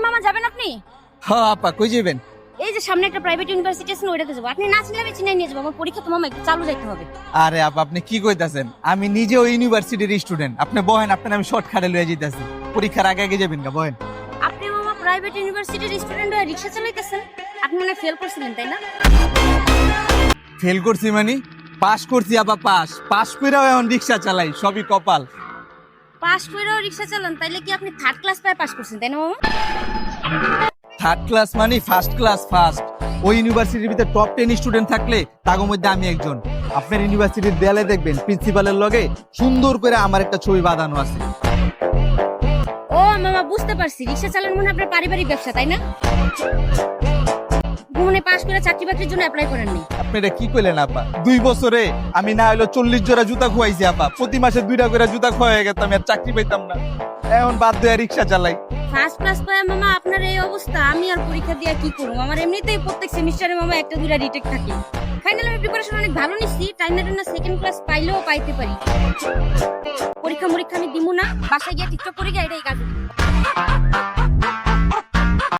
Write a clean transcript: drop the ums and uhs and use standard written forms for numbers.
মামা যাবেন আপনি? হ্যাঁ আপা, কই যাবেন? এই যে সামনে একটা প্রাইভেট ইউনিভার্সিটি আছে, ওইটাতে যাবো। আপনি না চিনলে আমি চিনাই নিয়ে যাবো। আমার পরীক্ষা তো মামা একটু চালু যাইতে হবে। আরে আপা, আপনি কি কইতাছেন? আমি নিজে ওই ইউনিভার্সিটির স্টুডেন্ট। আপনি বহেন, আপনার আমি শর্টকাটে লয়ে যাইতাছি। পরীক্ষার আগে আগে যাবেন গা, বহেন। আপনি মামা প্রাইভেট ইউনিভার্সিটির স্টুডেন্ট হয়ে রিক্সা চালাইতেছেন? আপনি মনে ফেল করছিলেন তাই না? ফেল করছি মানে? পাস করছি আপা, পাস কইরাও এখন রিকশা চালাই, সবই কপাল। পাস করেও রিক্সা চালান, তাইলে কি আপনি থার্ড ক্লাস পায় পাস করছেন তাই না মামা? থার্ড ক্লাস মানে ফার্স্ট ক্লাস ফার্স্ট। ওই ইউনিভার্সিটির ভিতরে টপ 10 স্টুডেন্ট থাকলে তার মধ্যে আমি একজন। আপনার ইউনিভার্সিটির দেয়ালে দেখবেন প্রিন্সিপালের লগে সুন্দর করে আমার একটা ছবি বাঁধানো আছে। ও মামা, বুঝতে পারছি, রিক্সা চালানো মনে হয় আপনার পারিবারিক ব্যবসা তাই না? মনে পাস করে চাকরি বাকরির জন্য অ্যাপ্লাই করেননি? আপনি এটা কি কইলেন আপা? 2 বছরে আমি না হলো 40 জোড়া জুতা খুয়াইছি আপা। প্রতি মাসে 2টা করে জুতা খুয়াই গেতাম, আমি আর চাকরি পাইতাম না। এখন বাধ্য হয়ে রিকশা চালাই। ফার্স্ট ক্লাস পায় মামা আপনার এই অবস্থা, আমি আর পরীক্ষা দিয়ে কি করব? আমার এমনিতেই প্রত্যেক সেমিস্টারে মামা একটা দুইটা রিটেক থাকে। ফাইনাল আমি প্রিপারেশন অনেক ভালো নিচ্ছি, টাইম না সেকেন্ড ক্লাস পাইলেও পাইতে পারি। পরীক্ষা আমি দিমু না, বাসায় গিয়ে টিকটক করে গিয়ে এটাই কাজ।